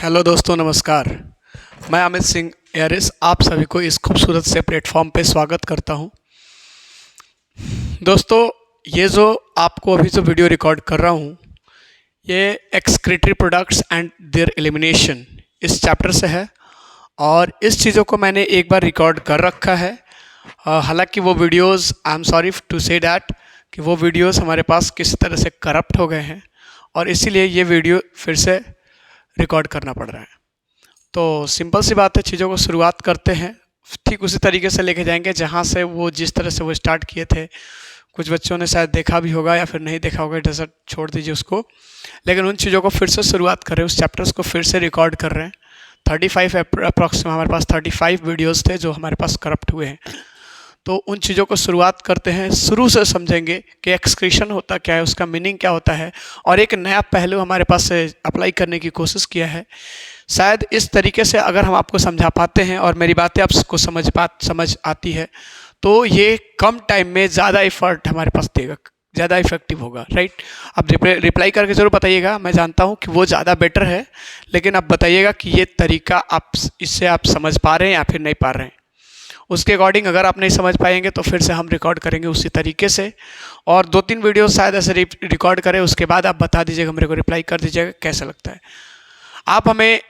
Hello दोस्तों, नमस्कार। मैं अमित सिंह एयरिस आप सभी को इस खूबसूरत से प्लेटफॉर्म पे स्वागत करता हूं। दोस्तों, ये जो आपको अभी जो वीडियो रिकॉर्ड कर रहा हूं, ये excretory products and there elimination इस चैप्टर से है और इस चीज़ों को मैंने एक बार रिकॉर्ड कर रखा है। हालांकि वो videos, I am sorry to say that, कि वो वीडियोस हमारे पास किसी तरह से करप्ट हो गए हैं और इसीलिए ये वीडियो फिर से रिकॉर्ड करना पड़ रहा है। तो सिंपल सी बात है, चीज़ों को शुरुआत करते हैं, ठीक उसी तरीके से लेके जाएंगे जहाँ से वो जिस तरह से वो स्टार्ट किए थे। कुछ बच्चों ने शायद देखा भी होगा या फिर नहीं देखा होगा, जैसा छोड़ दीजिए उसको। लेकिन उन चीज़ों को फिर से शुरुआत कर रहे हैं, उस चैप्टर्स को फिर से रिकॉर्ड कर रहे हैं। 35 अप्रॉक्सिमेट हमारे पास 35 वीडियोज़ थे जो हमारे पास करप्ट हुए हैं। तो उन चीज़ों को शुरुआत करते हैं, शुरू से समझेंगे कि एक्सक्रीशन होता क्या है, उसका मीनिंग क्या होता है, और एक नया पहलू हमारे पास से अप्लाई करने की कोशिश किया है। शायद इस तरीके से अगर हम आपको समझा पाते हैं और मेरी बातें आपको समझ आती है, तो ये कम टाइम में ज़्यादा एफर्ट हमारे पास देगा, ज़्यादा इफेक्टिव होगा, राइट। अब रिप्लाई करके ज़रूर बताइएगा, मैं जानता हूँ कि वो ज़्यादा बेटर है, लेकिन अब बताइएगा कि ये तरीका इससे आप समझ पा रहे हैं या फिर नहीं पा रहे हैं। उसके अकॉर्डिंग अगर आप नहीं समझ पाएंगे तो फिर से हम रिकॉर्ड करेंगे उसी तरीके से, और 2-3 वीडियो शायद ऐसे रिकॉर्ड करें। उसके बाद आप बता दीजिएगा, मेरे को रिप्लाई कर दीजिएगा कैसा लगता है। आप हमें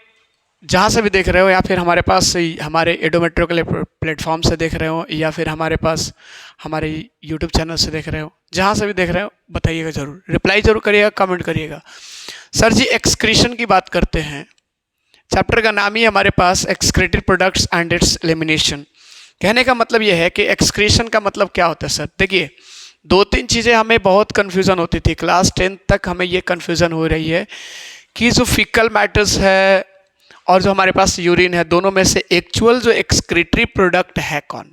जहाँ से भी देख रहे हो, या फिर हमारे पास हमारे एडोमेट्रो के प्लेटफॉर्म से देख रहे हो, या फिर हमारे पास हमारे यूट्यूब चैनल से देख रहे हो, जहाँ से भी देख रहे हो बताइएगा ज़रूर, रिप्लाई ज़रूर करिएगा, कमेंट करिएगा। सर जी, एक्सक्रीशन की बात करते हैं। चैप्टर का नाम ही हमारे पास excretory products and its elimination. कहने का मतलब ये है कि एक्सक्रीशन का मतलब क्या होता है सर। देखिए, 2-3 चीज़ें हमें बहुत कन्फ्यूज़न होती थी, क्लास 10 तक हमें ये कन्फ्यूज़न हो रही है कि जो फीकल मैटर्स है और जो हमारे पास यूरिन है, दोनों में से एक्चुअल जो एक्सक्रीटरी प्रोडक्ट है कौन।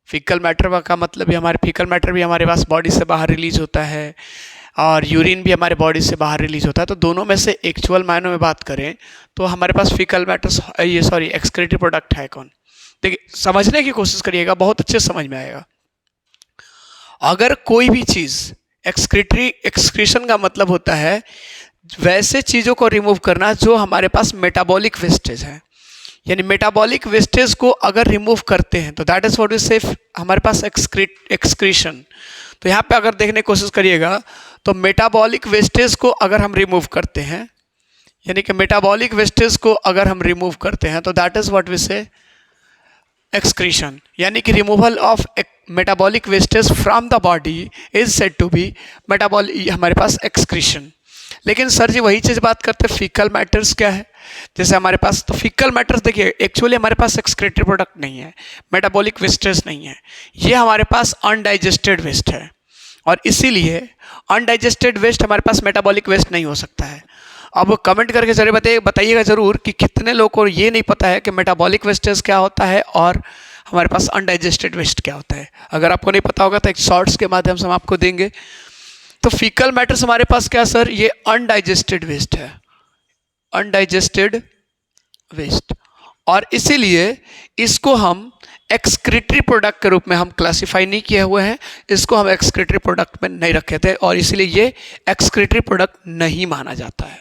फीकल मैटर का मतलब भी फीकल मैटर भी हमारे पास बॉडी से बाहर रिलीज होता है और यूरिन भी हमारे बॉडी से बाहर रिलीज होता है। तो दोनों में से एक्चुअल मायनों में बात करें तो हमारे पास फीकल मैटर्स एक्सक्रीटरी प्रोडक्ट है कौन। देखिए, समझने की कोशिश करिएगा, बहुत अच्छे से समझ में आएगा। अगर कोई भी चीज़ एक्सक्रीशन का मतलब होता है वैसे चीज़ों को रिमूव करना जो हमारे पास मेटाबॉलिक वेस्टेज है, यानी मेटाबॉलिक वेस्टेज को अगर रिमूव करते हैं तो दैट इज व्हाट वी से हमारे पास एक्सक्रीशन। तो यहाँ पे अगर देखने की कोशिश करिएगा तो मेटाबॉलिक वेस्टेज को अगर हम रिमूव करते हैं, यानी कि मेटाबॉलिक वेस्टेज को अगर हम रिमूव करते हैं तो that is what we say excretion, यानी कि removal of metabolic wastage from the body is said to be हमारे पास एक्सक्रीशन। लेकिन सर जी वही चीज़ बात करते हैं, फीकल मैटर्स क्या है। जैसे हमारे पास तो फीकल मैटर्स, देखिए एक्चुअली हमारे पास एक्सक्रीटरी प्रोडक्ट नहीं है, मेटाबॉलिक वेस्टेज नहीं है, ये हमारे पास अनडाइजेस्टेड वेस्ट है, और इसीलिए अनडाइजेस्टेड वेस्ट हमारे पास मेटाबॉलिक वेस्ट नहीं हो सकता है। अब कमेंट करके जरूर बताइएगा ज़रूर कि कितने लोगों को ये नहीं पता है कि मेटाबॉलिक वेस्टेज क्या होता है और हमारे पास अनडाइजेस्टेड वेस्ट क्या होता है। अगर आपको नहीं पता होगा तो एक शॉर्ट्स के माध्यम से हम आपको देंगे। तो फीकल मैटर्स हमारे पास क्या सर, ये अनडाइजेस्टेड वेस्ट है, अनडाइजेस्टेड वेस्ट, और इसीलिए इसको हम एक्सक्रीटरी प्रोडक्ट के रूप में हम क्लासिफाई नहीं किए हुए हैं, इसको हम एक्सक्रीटरी प्रोडक्ट में नहीं रखे थे और इसीलिए ये एक्सक्रीटरी प्रोडक्ट नहीं माना जाता है,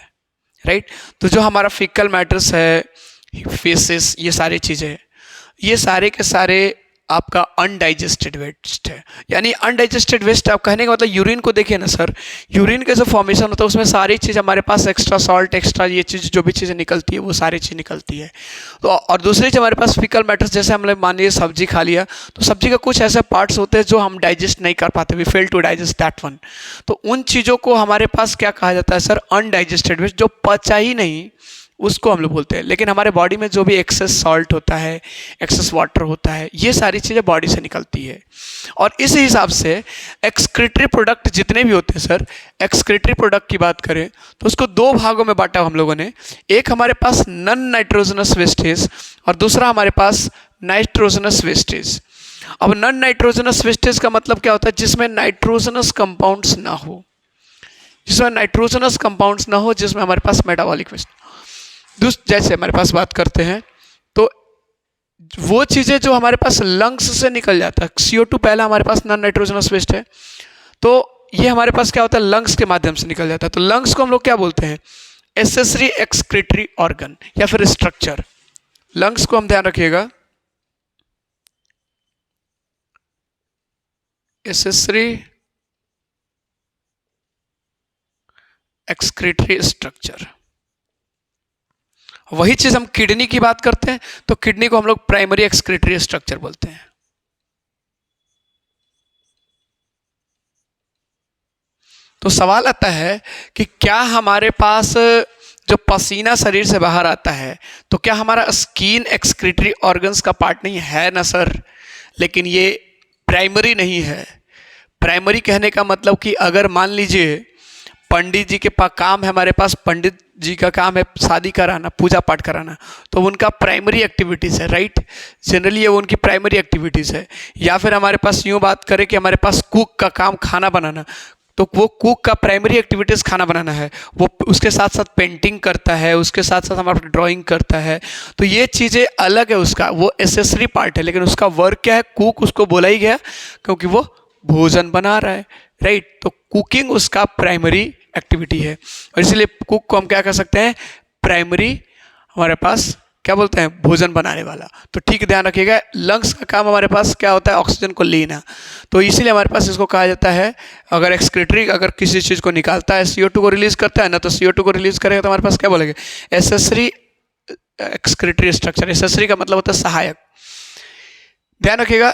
राइट। तो जो हमारा फीकल मैटर्स है, फेसेस, ये सारी चीज़ें, ये सारे के सारे आपका अनडाइजेस्टेड वेस्ट है। यानी अनडाइजेस्टेड वेस्ट, आप कहने का मतलब यूरिन को देखिए ना सर, यूरिन का जो फॉर्मेशन होता है उसमें सारी चीज़ हमारे पास एक्स्ट्रा सॉल्ट, एक्स्ट्रा ये चीज़ जो भी चीज़ें निकलती है वो सारी चीज़ निकलती है। तो और दूसरी चीज़ हमारे पास फीकल मैटर्स, जैसे हमने मान लीजिए सब्जी खा लिया तो सब्जी का कुछ ऐसे पार्ट्स होते हैं जो हम डाइजेस्ट नहीं कर पाते, we fail to digest that one. तो उन चीज़ों को हमारे पास क्या कहा जाता है सर, अनडाइजेस्टेड वेस्ट, जो पचा ही नहीं उसको हम लोग बोलते हैं। लेकिन हमारे बॉडी में जो भी एक्सेस सॉल्ट होता है, एक्सेस वाटर होता है, ये सारी चीज़ें बॉडी से निकलती है। और इस हिसाब से एक्सक्रीटरी प्रोडक्ट जितने भी होते हैं सर, एक्सक्रीटरी प्रोडक्ट की बात करें तो उसको 2 भागों में बांटा हम लोगों ने। एक हमारे पास नॉन नाइट्रोजनस वेस्टेज और दूसरा हमारे पास नाइट्रोजनस वेस्टेज। अब नॉन नाइट्रोजनस वेस्टेज का मतलब क्या होता है, जिसमें नाइट्रोजनस कंपाउंड्स ना हो, जिसमें नाइट्रोजनस कंपाउंड्स ना हो, जिसमें हमारे पास मेटाबॉलिक वेस्ट। जैसे हमारे पास बात करते हैं तो वो चीज़ें जो हमारे पास लंग्स से निकल जाता है, CO2 पहला हमारे पास नॉन नाइट्रोजनस वेस्ट है, तो ये हमारे पास क्या होता है, लंग्स के माध्यम से निकल जाता है। तो लंग्स को हम लोग क्या बोलते हैं, एसेसरी एक्सक्रीटरी ऑर्गन या फिर स्ट्रक्चर। लंग्स को हम ध्यान रखिएगा, एसेसरी एक्सक्रीटरी स्ट्रक्चर। वही चीज हम किडनी की बात करते हैं तो किडनी को हम लोग प्राइमरी एक्सक्रीटरी स्ट्रक्चर बोलते हैं। तो सवाल आता है कि क्या हमारे पास जो पसीना शरीर से बाहर आता है तो क्या हमारा स्किन एक्सक्रीटरी ऑर्गन्स का पार्ट नहीं है? ना सर, लेकिन ये प्राइमरी नहीं है। प्राइमरी कहने का मतलब कि अगर मान लीजिए पंडित जी के पास काम है, हमारे पास पंडित जी का काम है शादी कराना, पूजा पाठ कराना, तो उनका प्राइमरी एक्टिविटीज़ है, राइट। जनरली ये उनकी प्राइमरी एक्टिविटीज़ है। या फिर हमारे पास यूँ बात करें कि हमारे पास कुक का काम खाना बनाना, तो वो कुक का प्राइमरी एक्टिविटीज़ खाना बनाना है। वो उसके साथ साथ पेंटिंग करता है, उसके साथ साथ हमारा ड्राइंग करता है। तो ये चीज़ें अलग है, उसका वो एसेसरी पार्ट है, लेकिन उसका वर्क क्या है? कुक उसको बोला ही गया क्योंकि वो भोजन बना रहा है, राइट। तो कुकिंग उसका प्राइमरी एक्टिविटी है और इसलिए कुक को हम क्या कह सकते हैं? प्राइमरी हमारे पास क्या बोलते हैं? भोजन बनाने वाला। तो ठीक ध्यान रखिएगा, लंग्स का काम हमारे पास क्या होता है? ऑक्सीजन को लेना। तो इसीलिए हमारे पास इसको कहा जाता है, अगर एक्सक्रीटरी अगर किसी चीज़ को निकालता है, CO2 को रिलीज करता है ना, तो CO2 को रिलीज करेगा तो हमारे पास क्या बोलेंगे? Accessory excretory structure. एसेसरी का मतलब होता है सहायक। ध्यान रखिएगा,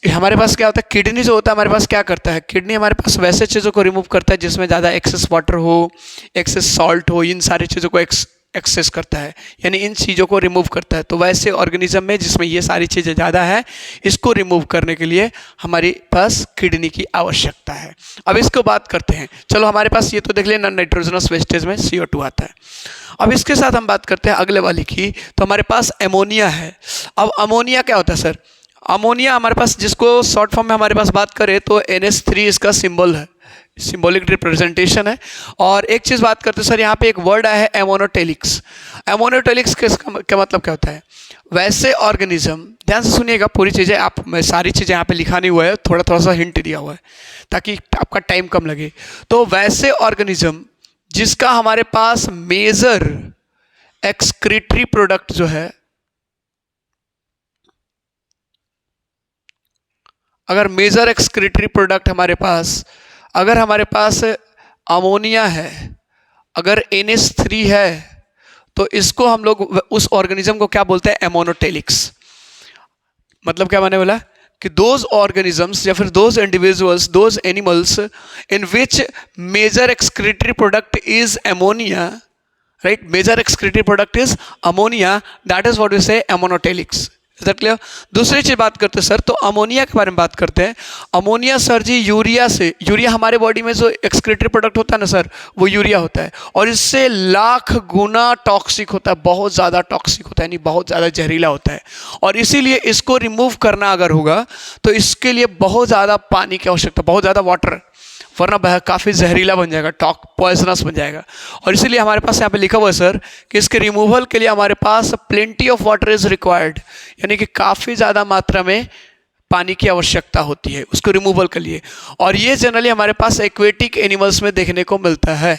हमारे पास क्या होता है? किडनी जो होता है हमारे पास क्या करता है? किडनी हमारे पास वैसे चीज़ों को रिमूव करता है जिसमें ज़्यादा एक्सेस वाटर हो, एक्सेस सॉल्ट हो, इन सारी चीज़ों को एक्सेस करता है, यानी इन चीज़ों को रिमूव करता है। तो वैसे ऑर्गेनिज्म में जिसमें ये सारी चीज़ें ज़्यादा है, इसको रिमूव करने के लिए हमारे पास किडनी की आवश्यकता है। अब इसको बात करते हैं। चलो हमारे पास ये तो देख लें, नॉन नाइट्रोजनस वेस्टेज में CO2 आता है। अब इसके साथ हम बात करते हैं अगले वाली की, तो हमारे पास अमोनिया है। अब अमोनिया क्या होता है सर? अमोनिया हमारे पास, जिसको शॉर्ट फॉर्म में हमारे पास बात करें तो NH3 इसका सिंबल है, सिंबॉलिक रिप्रेजेंटेशन है। और एक चीज़ बात करते हैं सर, यहाँ पे एक वर्ड आया है एमोनोटेलिक्स। एमोनोटेलिक्स का मतलब क्या होता है? वैसे ऑर्गेनिज्म, ध्यान से सुनिएगा पूरी चीज़ें, आप मैं सारी चीज़ें यहाँ पे लिखा नहीं हुआ है, थोड़ा सा हिंट दिया हुआ है ताकि आपका टाइम कम लगे। तो वैसे ऑर्गेनिज्म जिसका हमारे पास मेजर एक्सक्रीटरी प्रोडक्ट जो है, अगर मेजर एक्सक्रीटरी प्रोडक्ट हमारे पास, अगर हमारे पास अमोनिया है, अगर NH3 है, तो इसको हम लोग उस ऑर्गेनिज्म को क्या बोलते हैं? एमोनोटेलिक्स। मतलब क्या मैंने बोला कि दोज ऑर्गेनिजम्स या फिर those individuals, those animals in which major excretory product is ammonia, right, major excretory product is ammonia, that is what we say ammonotelics. Is that clear? दूसरी चीज बात करते हैं सर, तो अमोनिया के बारे में बात करते हैं। अमोनिया सर जी यूरिया से, यूरिया हमारे बॉडी में जो एक्सक्रीटरी प्रोडक्ट होता है ना सर, वो यूरिया होता है और इससे लाख गुना टॉक्सिक होता है, बहुत ज़्यादा टॉक्सिक होता है, यानी बहुत ज़्यादा जहरीला होता है। और इसीलिए इसको रिमूव करना अगर होगा तो इसके लिए बहुत ज़्यादा पानी की आवश्यकता, बहुत ज़्यादा वाटर, वरना काफ़ी जहरीला बन जाएगा, पॉइजनस बन जाएगा। और इसीलिए हमारे पास यहाँ पे लिखा हुआ है सर कि इसके रिमूवल के लिए हमारे पास plenty of water is required, यानी कि काफ़ी ज़्यादा मात्रा में पानी की आवश्यकता होती है उसको रिमूवल के लिए। और ये जनरली हमारे पास एक्वेटिक एनिमल्स में देखने को मिलता है।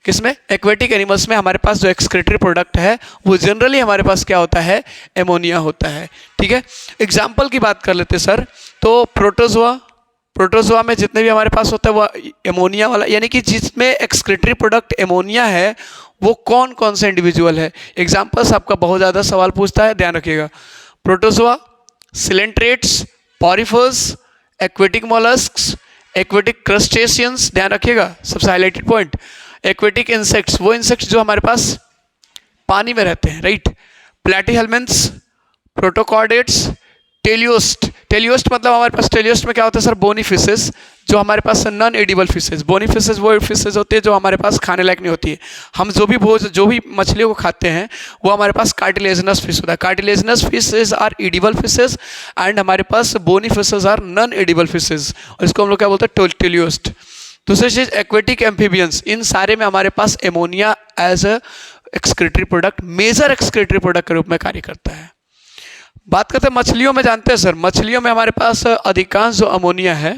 किसमें? एक्वेटिक एनिमल्स में हमारे पास जो एक्सक्रीटरी प्रोडक्ट है वो जनरली हमारे पास क्या होता है? एमोनिया होता है। ठीक है, एग्जाम्पल की बात कर लेते हैं सर, तो प्रोटोजोआ, प्रोटोजोआ में जितने भी हमारे पास होता है वो एमोनिया वाला, यानी कि जिसमें एक्सक्रीटरी प्रोडक्ट एमोनिया है वो कौन कौन से इंडिविजुअल है? एग्जाम्पल्स आपका बहुत ज़्यादा सवाल पूछता है, ध्यान रखिएगा। Protozoa, coelenterates, poriferans, aquatic molluscs, aquatic crustaceans, ध्यान रखिएगा सबसे हाईलाइटेड पॉइंट, एक्वेटिक इंसेक्ट्स, वो इंसेक्ट्स जो हमारे पास पानी में रहते हैं, राइट, प्लैटीहेल्मिन्थ्स, प्रोटोकॉर्डेट्स, टेलियोस्ट। टेलियोस्ट मतलब हमारे पास टेलियोस्ट में क्या होता है सर? बोनी फिशेस, जो हमारे पास non edible fishes. Bony fishes वो फिशेस होती है जो हमारे पास खाने लायक नहीं होती है। हम जो भी मछलियों को खाते हैं वो हमारे पास कार्टिलेजनस फिश होता है। Cartilaginous fishes are edible fishes and हमारे पास bony fishes are non edible fishes, और इसको हम लोग क्या बोलते हैं? टेलियोस्ट। दूसरी चीज़ एक्वेटिक एम्फीबियंस, इन सारे में हमारे पास ammonia as a excretory product, major excretory product के रूप में कार्य करता है। बात करते हैं मछलियों में, जानते हैं सर, मछलियों में हमारे पास अधिकांश जो अमोनिया है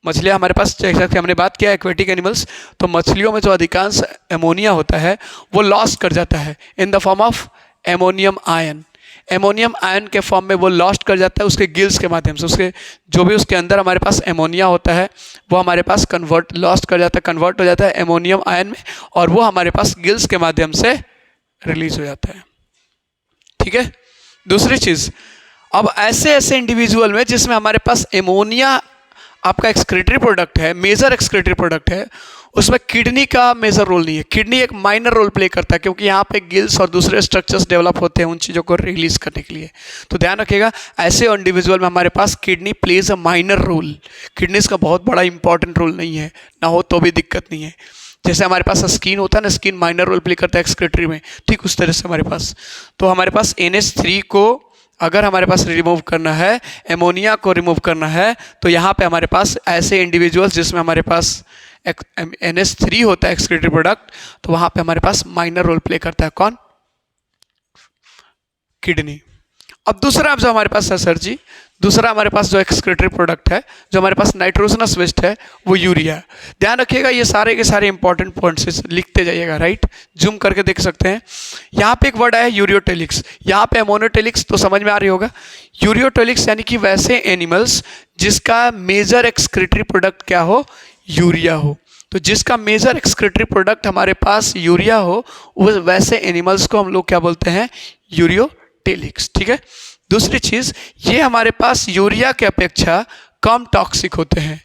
मछलियाँ हमारे पास, जैसा कि हमने बात किया एक्वेटिक एनिमल्स, तो मछलियों में जो अधिकांश एमोनिया होता है वो लॉस्ट कर जाता है in the form of ammonium ion. Ammonium ion के फॉर्म में वो लॉस्ट कर जाता है उसके गिल्स के माध्यम से। उसके जो भी उसके अंदर हमारे पास एमोनिया होता है वो हमारे पास लॉस्ट कर जाता है, कन्वर्ट हो जाता है एमोनियम आयन में, और वो हमारे पास गिल्स के माध्यम से रिलीज हो जाता है। ठीक है। दूसरी चीज़, अब ऐसे ऐसे इंडिविजुअल में जिसमें हमारे पास एमोनिया आपका एक्सक्रीटरी प्रोडक्ट है, मेजर एक्सक्रीटरी प्रोडक्ट है, उसमें किडनी का मेजर रोल नहीं है। किडनी एक माइनर रोल प्ले करता है क्योंकि यहाँ पे गिल्स और दूसरे स्ट्रक्चर्स डेवलप होते हैं उन चीज़ों को रिलीज करने के लिए। तो ध्यान रखिएगा, ऐसे इंडिविजुअल में हमारे पास kidney plays a minor role. Kidneys का बहुत बड़ा इंपॉर्टेंट रोल नहीं है, ना हो तो भी दिक्कत नहीं है। जैसे हमारे पास स्किन होता है ना, स्किन माइनर रोल प्ले करता है एक्सक्रीटरी में, ठीक उस तरह से हमारे पास। तो हमारे पास NH3 को अगर हमारे पास रिमूव करना है, एमोनिया को रिमूव करना है, तो यहाँ पे हमारे पास ऐसे इंडिविजुअल्स जिसमें हमारे पास NH3 होता है एक्सक्रीटरी प्रोडक्ट, तो वहाँ पे हमारे पास माइनर रोल प्ले करता है कौन? किडनी। अब दूसरा जो हमारे पास है सर जी, दूसरा हमारे पास जो एक्सक्रीटरी प्रोडक्ट है, जो हमारे पास नाइट्रोजनस वेस्ट है, वो यूरिया। ध्यान रखिएगा, ये सारे के सारे इंपॉर्टेंट पॉइंट्स लिखते जाइएगा, राइट। जूम करके देख सकते हैं। यहाँ पे एक वर्ड है यूरियोटेलिक्स, यहाँ पे एमोनोटेलिक्स, तो समझ में आ रही होगा। यूरियोटेलिक्स यानी कि वैसे एनिमल्स जिसका मेजर एक्सक्रीटरी प्रोडक्ट क्या हो? यूरिया हो। तो जिसका मेजर एक्सक्रीटरी प्रोडक्ट हमारे पास यूरिया हो, वो वैसे एनिमल्स को हम लोग क्या बोलते हैं? यूरियोटेलिक्स। ठीक है। दूसरी चीज़, ये हमारे पास यूरिया के अपेक्षा कम टॉक्सिक होते हैं,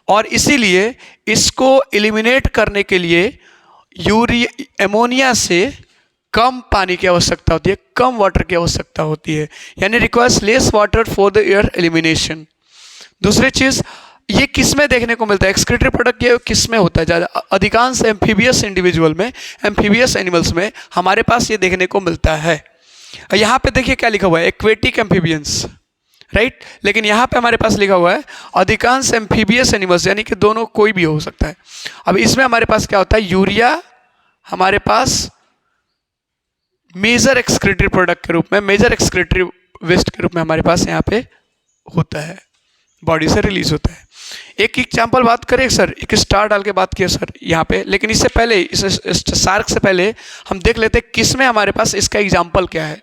और इसीलिए इसको एलिमिनेट करने के लिए एमोनिया से कम पानी की आवश्यकता होती है, कम वाटर की आवश्यकता होती है, यानी requires less water for the air elimination. दूसरी चीज़, ये किस में देखने को मिलता है? एक्सक्रीटरी प्रोडक्ट ये किस में होता है ज़्यादा? अधिकांश एम्फीबियस इंडिविजुअल में, एम्फीबियस एनिमल्स में हमारे पास ये देखने को मिलता है। यहाँ पे देखिए क्या लिखा हुआ है, एक्वेटिक एम्फीबियंस, राइट। लेकिन यहाँ पे हमारे पास लिखा हुआ है अधिकांश एम्फीबियस एनिमल्स, यानी कि दोनों कोई भी हो सकता है। अब इसमें हमारे पास क्या होता है? यूरिया हमारे पास मेजर एक्सक्रीटरी प्रोडक्ट के रूप में, मेजर एक्सक्रीटरी वेस्ट के रूप में हमारे पास यहाँ पे होता है, बॉडी से रिलीज होता है। एक एग्जाम्पल बात करें सर, एक स्टार डाल के बात किया सर यहाँ पे, लेकिन इससे पहले, इस शार्क से पहले हम देख लेते हैं किस में हमारे पास इसका एग्जाम्पल क्या है।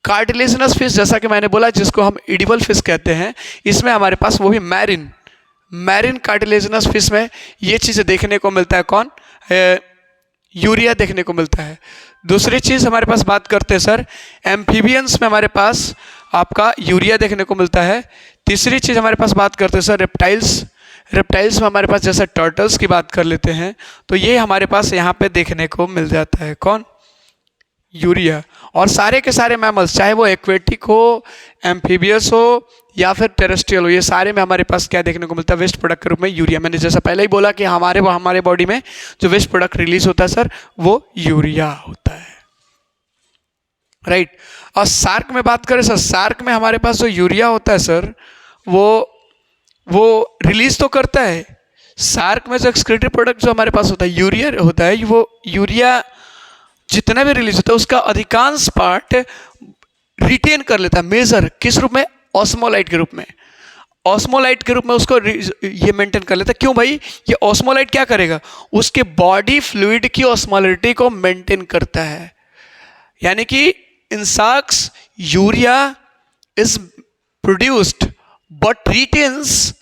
कार्टिलेजिनस फिश, जैसा कि मैंने बोला, जिसको हम एडिबल फिश कहते हैं, इसमें हमारे पास वो भी मैरिन कार्टिलेजिनस फिश में ये चीज़ देखने को मिलता है कौन? यूरिया देखने को मिलता है। दूसरी चीज़ हमारे पास बात करते हैं सर, एम्फीबियंस में हमारे पास आपका यूरिया देखने को मिलता है। तीसरी चीज़ हमारे पास बात करते हैं सर रेप्टाइल्स में हमारे पास जैसे टर्टल्स की बात कर लेते हैं, तो ये हमारे पास यहाँ पे देखने को मिल जाता है कौन? यूरिया। और सारे के सारे मैमल्स, चाहे वो एक्वेटिक हो, एम्फीबियस हो या फिर टेरेस्ट्रियल हो, ये सारे में हमारे पास क्या देखने को मिलता है? वेस्ट प्रोडक्ट के रूप में यूरिया। मैंने जैसा पहले ही बोला कि हमारे बॉडी में जो वेस्ट प्रोडक्ट रिलीज होता है सर, वो यूरिया होता है, राइट। और शार्क में बात करें सर, शार्क में हमारे पास जो यूरिया होता है सर, वो रिलीज तो करता है। शार्क में जो एक्सक्रीटरी प्रोडक्ट जो हमारे पास होता है यूरिया होता है, वो यूरिया जितना भी रिलीज होता है उसका अधिकांश पार्ट रिटेन कर लेता है। मेजर किस रूप में? ऑस्मोलाइट के रूप में। ऑस्मोलाइट के रूप में उसको ये मेंटेन कर लेता है। क्यों भाई? ये ऑस्मोलाइट क्या करेगा? उसके बॉडी फ्लूइड की ऑस्मोलिटी को मेंटेन करता है। यानी कि in sharks urea is produced but retains,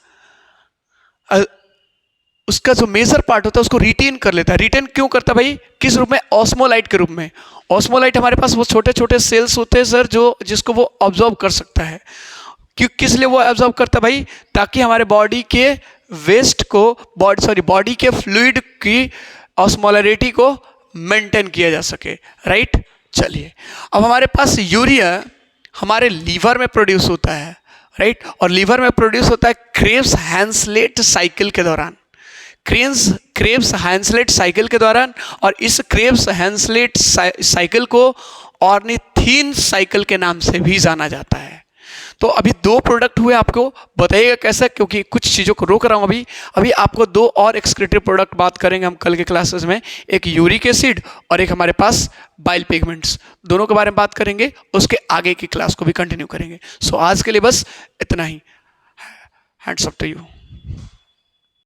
उसका जो मेजर पार्ट होता है उसको रिटेन कर लेता है। रिटेन क्यों करता है भाई? किस रूप में? ऑस्मोलाइट के रूप में। ऑस्मोलाइट हमारे पास वो छोटे छोटे सेल्स होते हैं सर, जिसको वो ऑब्जॉर्व कर सकता है। क्यों, किस लिए वो ऑब्जॉर्व करता है भाई? ताकि हमारे बॉडी के वेस्ट को, बॉडी के फ्लूइड की ऑस्मोलरिटी को मेंटेन किया जा सके, राइट। चलिए, अब हमारे पास यूरिया हमारे लीवर में प्रोड्यूस होता है, राइट। और लीवर में प्रोड्यूस होता है क्रेब्स हैंसलेट साइकिल के दौरान, क्रेब्स हैंसलेट साइकिल के दौरान। और इस क्रेब्स हैंसलेट साइकिल को ऑर्निथीन साइकिल के नाम से भी जाना जाता है। तो अभी दो प्रोडक्ट हुए, आपको बताइएगा कैसा, क्योंकि कुछ चीज़ों को रोक रहा हूँ अभी आपको दो और एक्सक्रीटरी प्रोडक्ट बात करेंगे हम कल के क्लासेस में। एक यूरिक एसिड और एक हमारे पास बाइल पिगमेंट्स, दोनों के बारे में बात करेंगे। उसके आगे की क्लास को भी कंटिन्यू करेंगे। सो आज के लिए बस इतना ही। Hands up to you.